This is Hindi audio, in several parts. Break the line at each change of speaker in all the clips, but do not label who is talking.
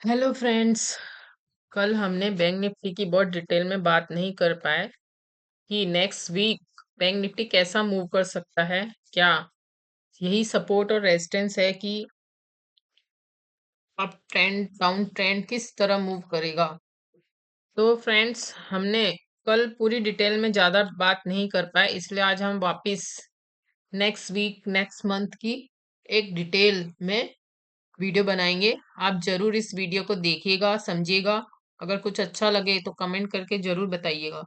Hello friends. कल हमने बैंक निफ्टी की बहुत डिटेल में बात नहीं कर पाए कि नेक्स्ट वीक बैंक निफ्टी कैसा मूव कर सकता है। क्या यही सपोर्ट और रेजिस्टेंस है कि अप ट्रेंड डाउन ट्रेंड किस तरह मूव करेगा। तो फ्रेंड्स, हमने कल पूरी डिटेल में ज़्यादा बात नहीं कर पाए, इसलिए आज हम वापस नेक्स्ट वीक नेक्स्ट मंथ की एक डिटेल में वीडियो बनाएंगे। आप जरूर इस वीडियो को देखिएगा, समझिएगा। अगर कुछ अच्छा लगे तो कमेंट करके जरूर बताइएगा।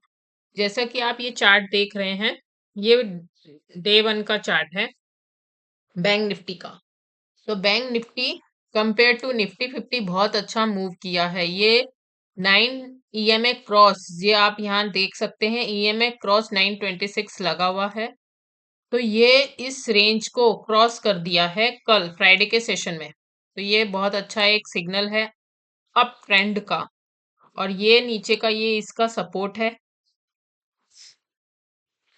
जैसा कि आप ये चार्ट देख रहे हैं, ये डे वन का चार्ट है बैंक निफ्टी का। तो bank Nifty compare to Nifty 50 बहुत अच्छा मूव किया है। ये 9 ईएमए क्रॉस, ये आप यहाँ देख सकते हैं, ईएमए क्रॉस 926 लगा हुआ है। तो ये इस रेंज को क्रॉस कर दिया है कल फ्राइडे के सेशन में। तो ये बहुत अच्छा एक सिग्नल है अप ट्रेंड का। और ये नीचे का ये इसका सपोर्ट है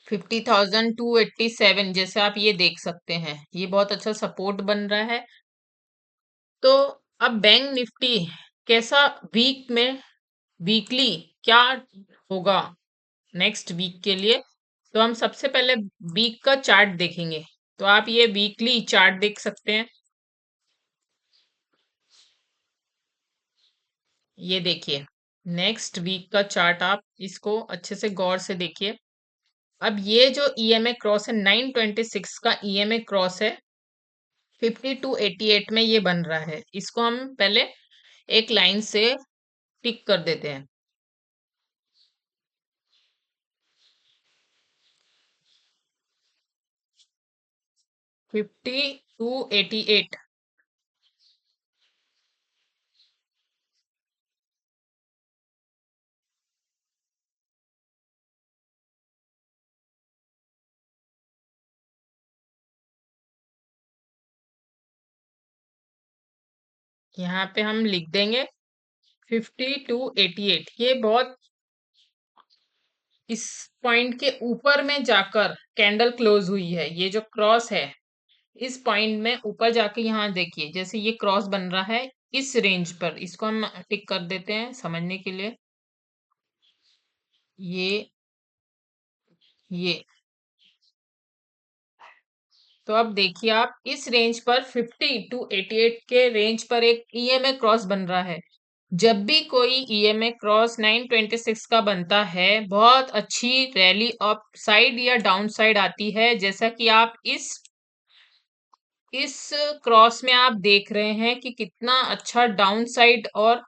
50,287, जैसे आप ये देख सकते हैं, ये बहुत अच्छा सपोर्ट बन रहा है। तो अब बैंक निफ्टी कैसा वीक में, वीकली क्या होगा नेक्स्ट वीक के लिए। तो हम सबसे पहले वीक का चार्ट देखेंगे। तो आप ये वीकली चार्ट देख सकते हैं, ये देखिए नेक्स्ट वीक का चार्ट। आप इसको अच्छे से गौर से देखिए। अब ये जो ईएमए क्रॉस है 926 का ईएमए क्रॉस है 5288 में ये बन रहा है। इसको हम पहले एक लाइन से टिक कर देते हैं। 5288, यहाँ पे हम लिख देंगे 5288। ये बहुत इस पॉइंट के ऊपर में जाकर कैंडल क्लोज हुई है। ये जो क्रॉस है इस पॉइंट में ऊपर जाके यहाँ देखिए, जैसे ये क्रॉस बन रहा है इस रेंज पर, इसको हम टिक कर देते हैं समझने के लिए। ये तो अब देखिए, आप इस रेंज पर 50 to 88 के रेंज पर एक ईएमए क्रॉस बन रहा है। जब भी कोई ईएमए क्रॉस 926 का बनता है, बहुत अच्छी रैली अप साइड या डाउन साइड आती है। जैसा कि आप इस क्रॉस में आप देख रहे हैं कि कितना अच्छा डाउन साइड और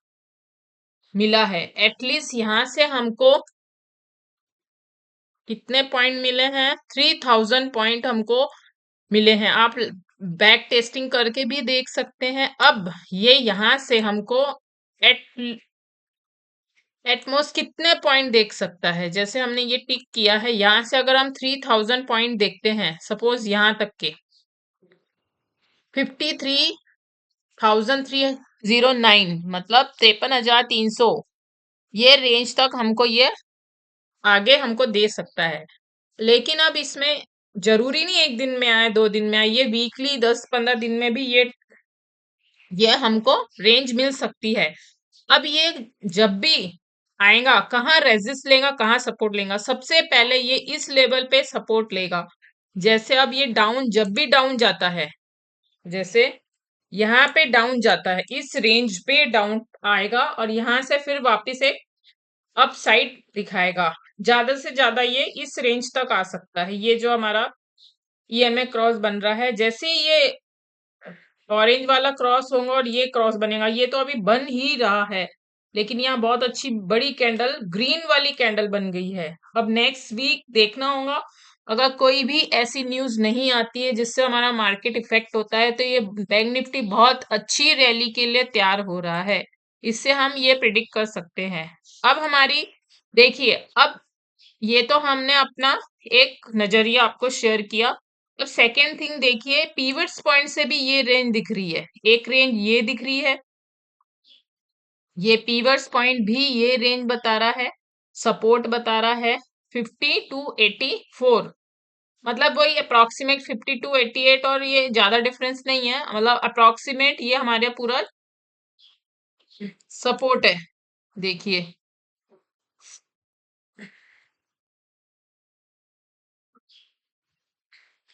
मिला है। एटलीस्ट यहाँ से हमको कितने पॉइंट मिले हैं, 3000 पॉइंट हमको मिले हैं। आप बैक टेस्टिंग करके भी देख सकते हैं। अब ये यहाँ से हमको एट एटमोस्ट कितने पॉइंट देख सकता है। जैसे हमने ये टिक किया है, यहाँ से अगर हम 3000 पॉइंट देखते हैं, सपोज यहाँ तक के 53,309, मतलब 53,300, ये रेंज तक हमको ये आगे हमको दे सकता है। लेकिन अब इसमें जरूरी नहीं एक दिन में आए, 2 दिन में आए, ये वीकली 10-15 दिन में भी ये हमको रेंज मिल सकती है। अब ये जब भी आएगा, कहाँ रेजिस्ट लेगा, कहाँ सपोर्ट लेगा, सबसे पहले ये इस लेवल पे सपोर्ट लेगा। जैसे अब ये डाउन, जब भी डाउन जाता है, जैसे यहाँ पे डाउन जाता है, इस रेंज पे डाउन आएगा और यहाँ से फिर वापस एक अप साइड दिखाएगा। ज्यादा से ज्यादा ये इस रेंज तक आ सकता है। ये जो हमारा ईएमए क्रॉस बन रहा है, जैसे ये ऑरेंज वाला क्रॉस होगा और ये क्रॉस बनेगा, ये तो अभी बन ही रहा है, लेकिन यहाँ बहुत अच्छी बड़ी कैंडल, ग्रीन वाली कैंडल बन गई है। अब नेक्स्ट वीक देखना होगा, अगर कोई भी ऐसी न्यूज नहीं आती है जिससे हमारा मार्केट इफेक्ट होता है, तो ये बैंक निफ्टी बहुत अच्छी रैली के लिए तैयार हो रहा है। इससे हम ये प्रिडिक्ट कर सकते हैं। अब हमारी देखिए, अब ये तो हमने अपना एक नजरिया आपको शेयर किया। अब सेकेंड थिंग देखिए, पीवट्स पॉइंट से भी ये रेंज दिख रही है। एक रेंज ये दिख रही है, ये पीवट्स पॉइंट भी ये रेंज बता रहा है, सपोर्ट बता रहा है 50 to 84। मतलब वही अप्रोक्सीमेट 50 to 88, और ये ज्यादा डिफरेंस नहीं है, मतलब अप्रोक्सीमेट ये हमारे पूरा सपोर्ट है, देखिए।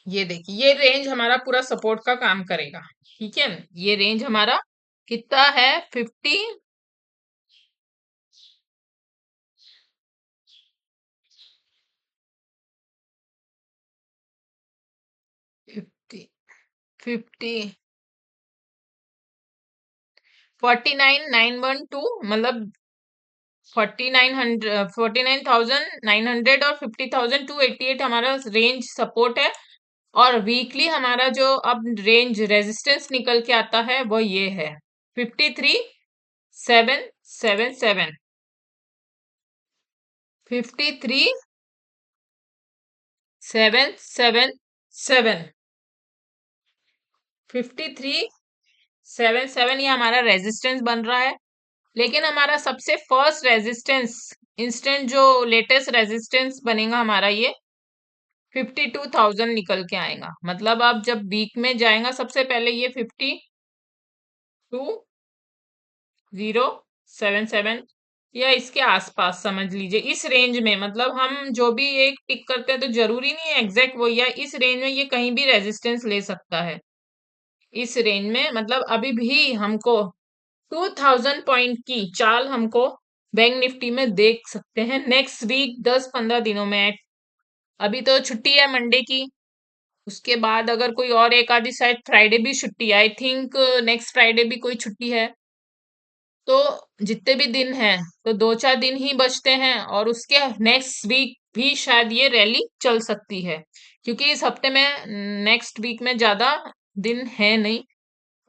ये देखिए, ये रेंज हमारा पूरा सपोर्ट का काम करेगा। ठीक है, ये रेंज हमारा कितना है? 50 49,912, मतलब 49,900 और 50,288 हमारा रेंज सपोर्ट है। और वीकली हमारा जो अब रेंज रेजिस्टेंस निकल के आता है वो ये है, 53,777। 53,777। 53,777 ये हमारा रेजिस्टेंस बन रहा है। लेकिन हमारा सबसे फर्स्ट रेजिस्टेंस, इंस्टेंट जो लेटेस्ट रेजिस्टेंस बनेगा हमारा, ये 52,000 निकल के आएगा। मतलब आप जब वीक में जाएगा सबसे पहले ये 52,077 या इसके आसपास समझ लीजिए, इस रेंज में। मतलब हम जो भी एक पिक करते हैं तो जरूरी नहीं है एग्जैक्ट वही है, इस रेंज में ये कहीं भी रेजिस्टेंस ले सकता है। इस रेंज में मतलब अभी भी हमको 2000 पॉइंट की चाल हमको बैंक निफ्टी में देख सकते हैं नेक्स्ट वीक, 10-15 दिनों में। अभी तो छुट्टी है मंडे की, उसके बाद अगर कोई और एक आधी, शायद फ्राइडे भी छुट्टी है, आई थिंक नेक्स्ट फ्राइडे भी कोई छुट्टी है। तो जितने भी दिन हैं, तो 2-4 दिन ही बचते हैं, और उसके नेक्स्ट वीक भी शायद ये रैली चल सकती है, क्योंकि इस हफ्ते में, नेक्स्ट वीक में ज्यादा दिन है नहीं।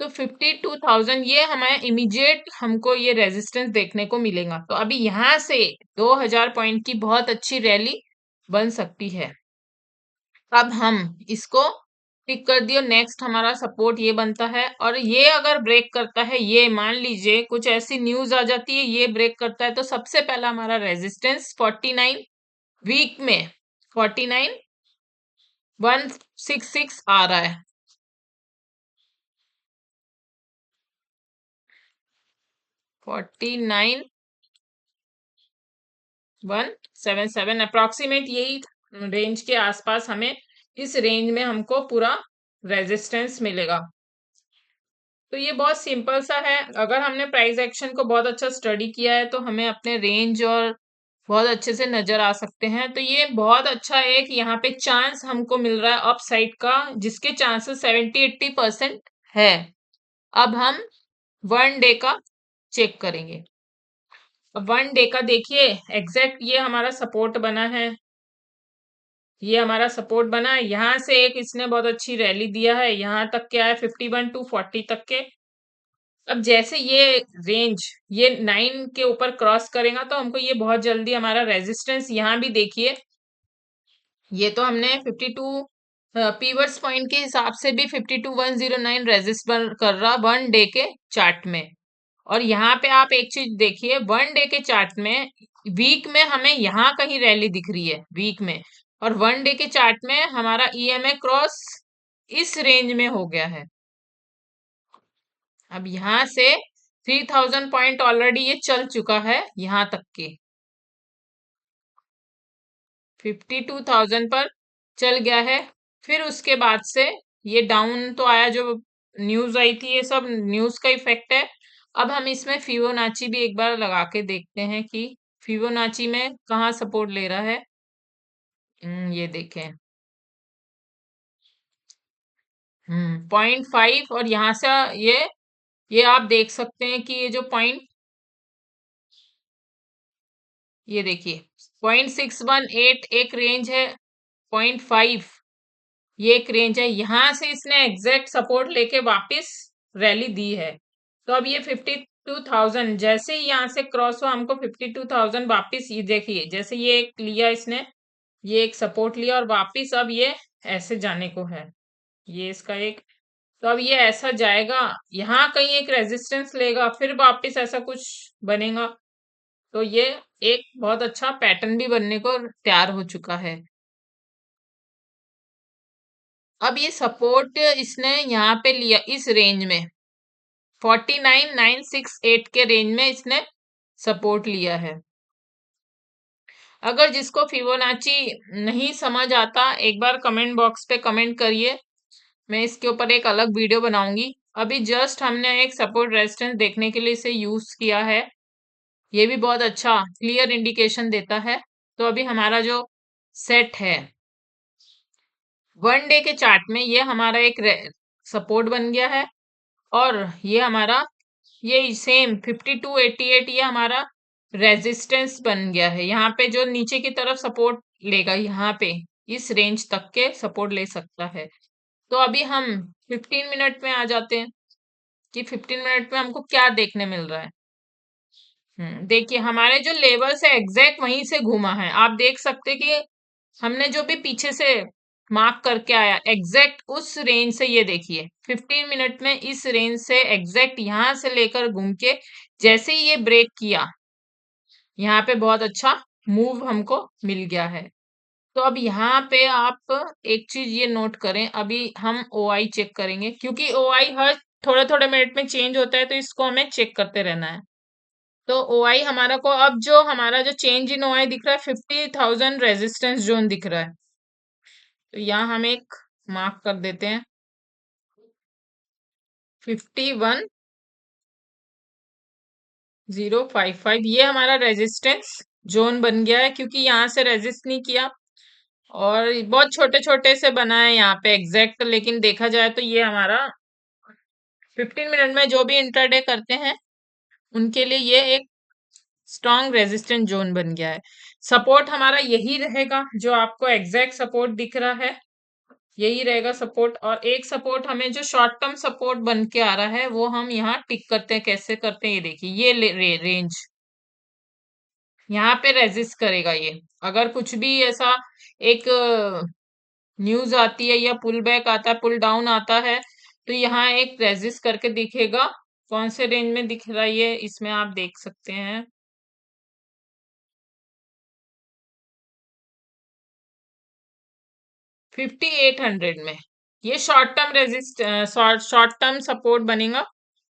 तो 52,000 ये हमें इमीडिएट हमको ये रेजिस्टेंस देखने को मिलेगा। तो अभी यहाँ से 2,000 पॉइंट की बहुत अच्छी रैली बन सकती है। अब हम इसको टिक कर दियो, नेक्स्ट हमारा सपोर्ट ये बनता है। और ये अगर ब्रेक करता है, ये मान लीजिए कुछ ऐसी न्यूज आ जाती है, ये ब्रेक करता है, तो सबसे पहला हमारा रेजिस्टेंस 49 वीक में 49,166 आ रहा है। 49,177 अप्रोक्सीमेट, यही रेंज के आसपास हमें, इस रेंज में हमको पूरा रेजिस्टेंस मिलेगा। तो ये बहुत सिंपल सा है। अगर हमने प्राइस एक्शन को बहुत अच्छा स्टडी किया है तो हमें अपने रेंज और बहुत अच्छे से नजर आ सकते हैं। तो ये बहुत अच्छा है कि यहाँ पे चांस हमको मिल रहा है अपसाइड का, जिसके चांसेस 70-80% है। अब हम 1 डे का चेक करेंगे। अब 1 डे का देखिए, एग्जैक्ट ये हमारा सपोर्ट बना है, ये हमारा सपोर्ट बना है। यहाँ से एक इसने बहुत अच्छी रैली दिया है, यहाँ तक के आया 51-40 तक के। अब जैसे ये रेंज ये 9 के ऊपर क्रॉस करेगा तो हमको ये बहुत जल्दी हमारा रेजिस्टेंस, यहाँ भी देखिए, ये तो हमने 52 पीवर्स पॉइंट के हिसाब से भी 52,109 रेजिस्ट कर रहा 1 डे के चार्ट में। और यहाँ पे आप एक चीज देखिए, 1 डे के चार्ट में, वीक में हमें यहाँ कहीं रैली दिख रही है वीक में, और 1 डे के चार्ट में हमारा ईएमए क्रॉस इस रेंज में हो गया है। अब यहाँ से 3,000 पॉइंट ऑलरेडी ये चल चुका है, यहाँ तक के 52,000 पर चल गया है। फिर उसके बाद से ये डाउन तो आया, जो न्यूज आई थी, ये सब न्यूज का इफेक्ट है। अब हम इसमें फिबोनाची भी एक बार लगा के देखते हैं कि फिबोनाची में कहाँ सपोर्ट ले रहा है। ये देखें, 0.5, और यहाँ से ये आप देख सकते हैं कि ये जो पॉइंट, ये देखिए 0.618 एक रेंज है, 0.5 ये एक रेंज है। यहां से इसने एग्जैक्ट सपोर्ट लेके वापस रैली दी है। तो अब ये 52,000 जैसे ही यहाँ से क्रॉस हुआ, हमको 52,000 वापस, ये देखिए जैसे ये एक लिया इसने, ये एक सपोर्ट लिया, और वापस अब ये ऐसे जाने को है, ये इसका एक। तो अब ये ऐसा जाएगा, यहाँ कहीं एक रेजिस्टेंस लेगा, फिर वापस ऐसा कुछ बनेगा। तो ये एक बहुत अच्छा पैटर्न भी बनने को तैयार हो चुका है। अब ये सपोर्ट इसने यहाँ पे लिया इस रेंज में, 49,968 के रेंज में इसने सपोर्ट लिया है। अगर जिसको फिबोनाची नहीं समझ आता, एक बार कमेंट बॉक्स पे कमेंट करिए, मैं इसके ऊपर एक अलग वीडियो बनाऊंगी। अभी जस्ट हमने एक सपोर्ट रेजिस्टेंस देखने के लिए इसे यूज किया है, ये भी बहुत अच्छा क्लियर इंडिकेशन देता है। तो अभी हमारा जो सेट है 1 डे के चार्ट में, ये हमारा एक सपोर्ट बन गया है, और ये हमारा ये सेम 5288 ये हमारा रेजिस्टेंस बन गया है। यहाँ पे जो नीचे की तरफ सपोर्ट लेगा, यहाँ पे इस रेंज तक के सपोर्ट ले सकता है। तो अभी हम 15 मिनट में आ जाते हैं कि 15 मिनट में हमको क्या देखने मिल रहा है। देखिए हमारे जो लेवल्स है एग्जैक्ट वहीं से घूमा है। आप देख सकते कि हमने जो भी पीछे से मार्क करके आया एग्जैक्ट उस रेंज से, ये देखिए 15 मिनट में इस रेंज से एग्जैक्ट यहां से लेकर घूम के जैसे ही ये ब्रेक किया, यहाँ पे बहुत अच्छा मूव हमको मिल गया है। तो अब यहाँ पे आप एक चीज ये नोट करें, अभी हम ओआई चेक करेंगे, क्योंकि ओआई हर थोड़े थोड़े मिनट में चेंज होता है, तो इसको हमें चेक करते रहना है। तो ओआई हमारा को अब जो हमारा जो चेंज इन ओआई दिख रहा है 50,000 रेजिस्टेंस जोन दिख रहा है। तो यहाँ हम एक मार्क कर देते हैं 51,055, ये हमारा रेजिस्टेंस जोन बन गया है, क्योंकि यहाँ से रेजिस्ट नहीं किया और बहुत छोटे छोटे से बना है यहाँ पे एग्जैक्ट, लेकिन देखा जाए तो ये हमारा 15 मिनट में जो भी इंट्राडे करते हैं उनके लिए ये एक स्ट्रॉन्ग रेजिस्टेंस जोन बन गया है। सपोर्ट हमारा यही रहेगा, जो आपको एग्जैक्ट सपोर्ट दिख रहा है यही रहेगा सपोर्ट। और एक सपोर्ट हमें जो शॉर्ट टर्म सपोर्ट बन के आ रहा है वो हम यहाँ टिक करते हैं। कैसे करते हैं ये देखिए, ये रेंज यहाँ पे रेजिस्ट करेगा ये। अगर कुछ भी ऐसा एक न्यूज आती है या पुल बैक आता है, पुल डाउन आता है, तो यहाँ एक रेजिस्ट करके दिखेगा। कौन से रेंज में दिख रहा है ये, इसमें आप देख सकते हैं 5800 में। ये short term resist short term support बनेगा,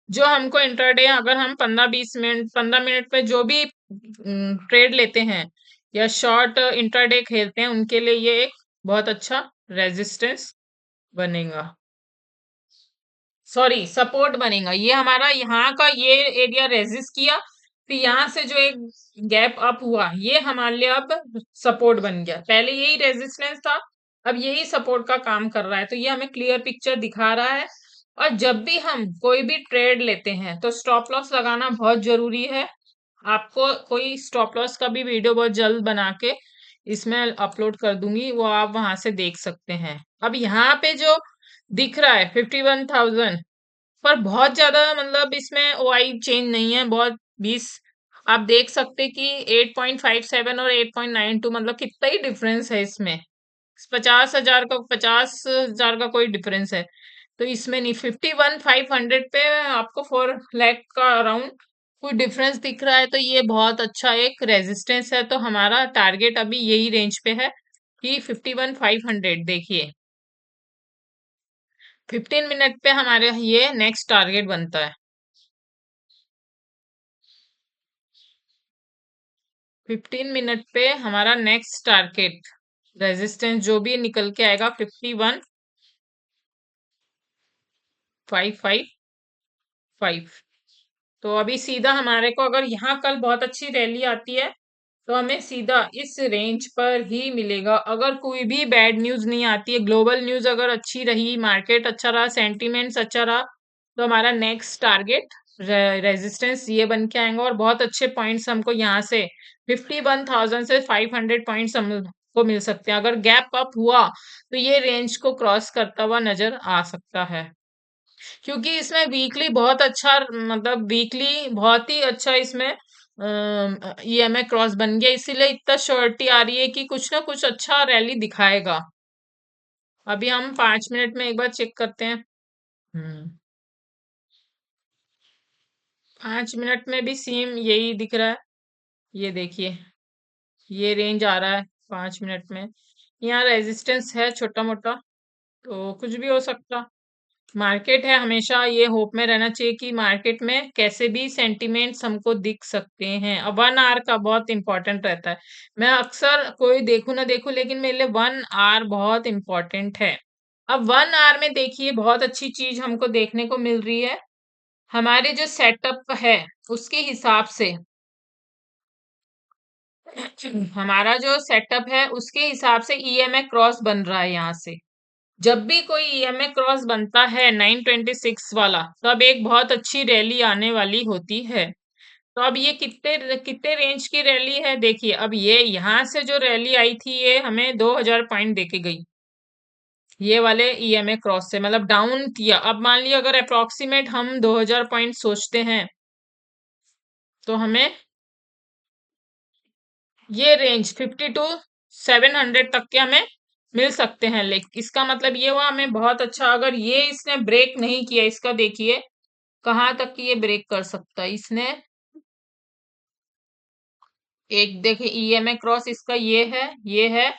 जो हमको इंट्राडे अगर हम 15-20 मिनट 15 मिनट पे जो भी ट्रेड लेते हैं या शॉर्ट इंट्राडे खेलते हैं, उनके लिए ये एक बहुत अच्छा रेजिस्टेंस बनेगा, सॉरी सपोर्ट बनेगा। ये हमारा यहाँ का ये एरिया रेजिस्ट किया, फिर यहाँ से जो एक गैप अप हुआ, ये हमारे लिए अब सपोर्ट बन गया। पहले यही रेजिस्टेंस था, अब यही सपोर्ट का काम कर रहा है। तो ये हमें क्लियर पिक्चर दिखा रहा है। और जब भी हम कोई भी ट्रेड लेते हैं तो स्टॉप लॉस लगाना बहुत जरूरी है। आपको कोई स्टॉप लॉस का भी वीडियो बहुत जल्द बना के इसमें अपलोड कर दूंगी, वो आप वहां से देख सकते हैं। अब यहाँ पे जो दिख रहा है 51,000 पर, बहुत ज्यादा मतलब इसमें ओआई चेंज नहीं है, बहुत 20 आप देख सकते कि 8.57 और 8.92, मतलब कितना ही डिफरेंस है इसमें। 50,000 का कोई डिफरेंस है, तो इसमें नहीं। 51,500 पे आपको 4 लाख का अराउंड कोई डिफरेंस दिख रहा है, तो ये बहुत अच्छा एक रेजिस्टेंस है। तो हमारा टारगेट अभी यही रेंज पे है कि 51,500। देखिए 15 मिनट पे हमारे ये नेक्स्ट टारगेट बनता है। 15 मिनट पे हमारा नेक्स्ट टारगेट रेजिस्टेंस जो भी निकल के आएगा 51,555। तो अभी सीधा हमारे को अगर यहाँ कल बहुत अच्छी रैली आती है तो हमें सीधा इस रेंज पर ही मिलेगा। अगर कोई भी बैड न्यूज नहीं आती है, ग्लोबल न्यूज अगर अच्छी रही, मार्केट अच्छा रहा, सेंटीमेंट्स अच्छा रहा, तो हमारा नेक्स्ट टारगेट रेजिस्टेंस ये बन के आएगा। और बहुत अच्छे पॉइंट्स हमको यहाँ से 51,000 से 500 पॉइंट्स हमको मिल सकते हैं। अगर गैप अप हुआ तो ये रेंज को क्रॉस करता हुआ नजर आ सकता है, क्योंकि इसमें वीकली बहुत अच्छा, मतलब वीकली बहुत ही अच्छा इसमें ईएमए क्रॉस बन गया, इसीलिए इतना श्योरिटी आ रही है कि कुछ ना कुछ अच्छा रैली दिखाएगा। अभी हम 5 मिनट में एक बार चेक करते हैं। हम्म 5 मिनट में भी सेम यही दिख रहा है। ये देखिए ये रेंज आ रहा है 5 मिनट में। यहाँ रेजिस्टेंस है छोटा मोटा, तो कुछ भी हो सकता। मार्केट है, हमेशा ये होप में रहना चाहिए कि मार्केट में कैसे भी सेंटिमेंट्स हमको दिख सकते हैं। अब 1 आवर का बहुत इंपॉर्टेंट रहता है। मैं अक्सर कोई देखूं ना देखूं, लेकिन मेरे लिए 1 आवर बहुत इंपॉर्टेंट है। अब 1 आवर में देखिए बहुत अच्छी चीज हमको देखने को मिल रही है। हमारे जो सेटअप है उसके हिसाब से, हमारा जो सेटअप है उसके हिसाब से ईएमए क्रॉस बन रहा है यहाँ से। जब भी कोई ईएमए क्रॉस बनता है 926 वाला, तब एक बहुत अच्छी रैली आने वाली होती है। तो अब ये कितने कितने रेंज की रैली है देखिए। अब ये यहाँ से जो रैली आई थी ये हमें 2000 पॉइंट देके गई, ये वाले ईएमए क्रॉस से, मतलब डाउन किया। अब मान लिया अगर अप्रोक्सीमेट हम 2000 पॉइंट सोचते हैं, तो हमें ये रेंज 50 टू 700 तक के हमें मिल सकते हैं। लेकिन इसका मतलब ये हुआ हमें बहुत अच्छा, अगर ये इसने ब्रेक नहीं किया, इसका देखिए कहाँ तक की ये ब्रेक कर सकता है। इसने एक देखिए ईएमए क्रॉस इसका ये है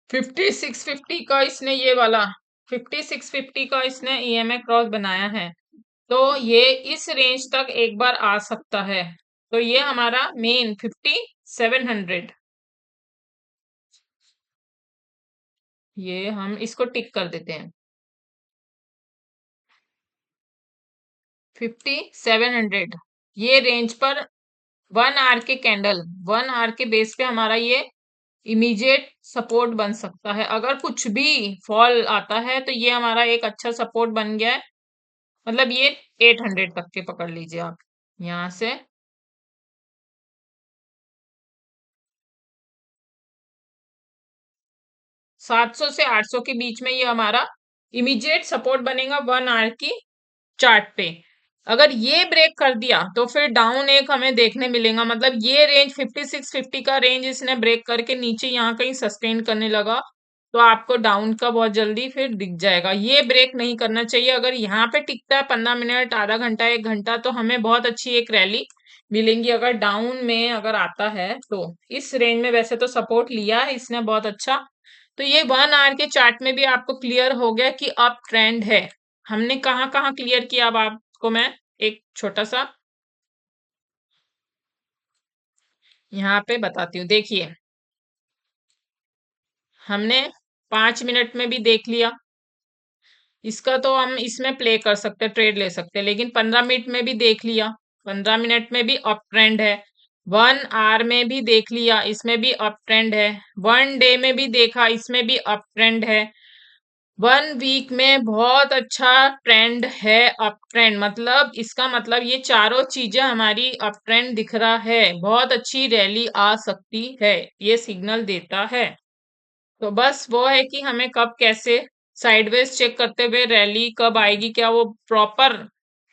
5650 का, इसने ये वाला 5650 का इसने ईएमए क्रॉस बनाया है। तो ये इस रेंज तक एक बार आ सकता है। तो ये हमारा मेन 5700, ये हम इसको टिक कर देते हैं। 5700 ये रेंज पर 1 आवर के कैंडल, 1 आवर के बेस पे हमारा ये इमीडिएट सपोर्ट बन सकता है। अगर कुछ भी फॉल आता है तो ये हमारा एक अच्छा सपोर्ट बन गया है। मतलब ये 800 तक के पकड़ लीजिए आप, यहाँ से 700 से 800 के बीच में ये हमारा इमीडिएट सपोर्ट बनेगा 1 आवर की चार्ट पे। अगर ये ब्रेक कर दिया तो फिर डाउन एक हमें देखने मिलेगा। मतलब ये रेंज 5650 का रेंज इसने ब्रेक करके नीचे यहाँ कहीं सस्टेन करने लगा, तो आपको डाउन का बहुत जल्दी फिर दिख जाएगा। ये ब्रेक नहीं करना चाहिए। अगर यहाँ पे टिकता है 15 मिनट, आधा घंटा, 1 घंटा, तो हमें बहुत अच्छी एक रैली मिलेंगी। अगर डाउन में अगर आता है तो इस रेंज में वैसे तो सपोर्ट लिया है इसने बहुत अच्छा। तो ये 1 आवर के चार्ट में भी आपको क्लियर हो गया कि अप ट्रेंड है। हमने कहाँ कहाँ क्लियर किया, अब आपको मैं एक छोटा सा यहाँ पे बताती हूँ। देखिए हमने 5 मिनट में भी देख लिया, इसका तो हम इसमें प्ले कर सकते हैं, ट्रेड ले सकते हैं। लेकिन 15 मिनट में भी देख लिया, 15 मिनट में भी अप ट्रेंड है। 1 आवर में भी देख लिया, इसमें भी अप ट्रेंड है। 1 डे में भी देखा, इसमें भी अप ट्रेंड है। 1 वीक में बहुत अच्छा ट्रेंड है, अप ट्रेंड। मतलब इसका मतलब ये चारों चीजें हमारी अप ट्रेंड दिख रहा है, बहुत अच्छी रैली आ सकती है, ये सिग्नल देता है। तो बस वो है कि हमें कब कैसे साइडवेज चेक करते हुए रैली कब आएगी, क्या वो प्रॉपर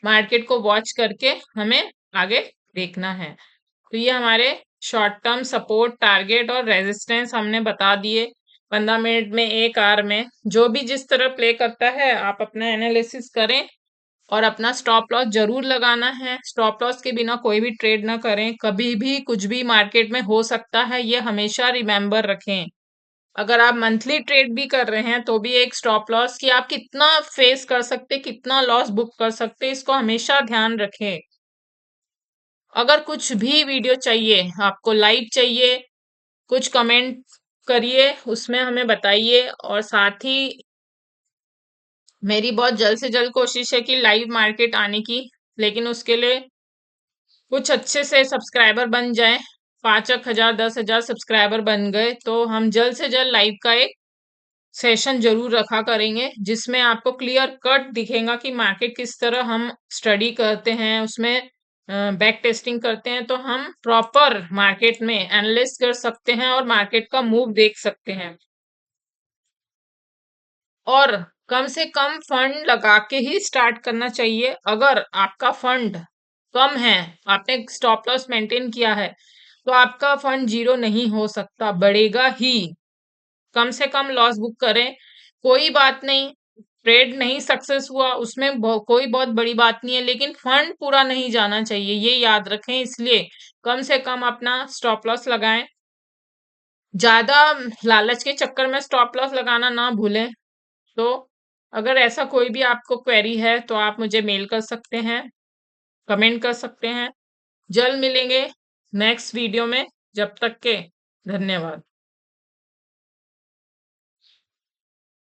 मार्केट को वॉच करके हमें आगे देखना है। तो ये हमारे शॉर्ट टर्म सपोर्ट, टारगेट और रेजिस्टेंस हमने बता दिए। 15 मिनट में, 1 आवर में, जो भी जिस तरह प्ले करता है आप अपना एनालिसिस करें। और अपना स्टॉप लॉस जरूर लगाना है। स्टॉप लॉस के बिना कोई भी ट्रेड ना करें, कभी भी कुछ भी मार्केट में हो सकता है, ये हमेशा रिमेम्बर रखें। अगर आप मंथली ट्रेड भी कर रहे हैं तो भी एक स्टॉप लॉस कि आप कितना फेस कर सकते, कितना लॉस बुक कर सकते, इसको हमेशा ध्यान रखें। अगर कुछ भी वीडियो चाहिए, आपको लाइव चाहिए, कुछ कमेंट करिए, उसमें हमें बताइए। और साथ ही मेरी बहुत जल्द से जल्द कोशिश है कि लाइव मार्केट आने की, लेकिन उसके लिए कुछ अच्छे से सब्सक्राइबर बन जाए। 5,000 10,000 सब्सक्राइबर बन गए तो हम जल्द से जल्द लाइव का एक सेशन जरूर रखा करेंगे, जिसमें आपको क्लियर कट दिखेगा कि मार्केट किस तरह हम स्टडी करते हैं, उसमें बैक टेस्टिंग करते हैं, तो हम प्रॉपर मार्केट में एनालिस्ट कर सकते हैं और मार्केट का मूव देख सकते हैं। और कम से कम फंड लगा के ही स्टार्ट करना चाहिए। अगर आपका फंड कम है, आपने स्टॉप लॉस मेंटेन किया है, तो आपका फंड जीरो नहीं हो सकता, बढ़ेगा ही। कम से कम लॉस बुक करें, कोई बात नहीं। ट्रेड नहीं सक्सेस हुआ उसमें कोई बहुत बड़ी बात नहीं है, लेकिन फंड पूरा नहीं जाना चाहिए, ये याद रखें। इसलिए कम से कम अपना स्टॉप लॉस लगाएं। ज्यादा लालच के चक्कर में स्टॉप लॉस लगाना ना भूलें। तो अगर ऐसा कोई भी आपको क्वेरी है तो आप मुझे मेल कर सकते हैं, कमेंट कर सकते हैं। जल्द मिलेंगे नेक्स्ट वीडियो में, जब तक के धन्यवाद।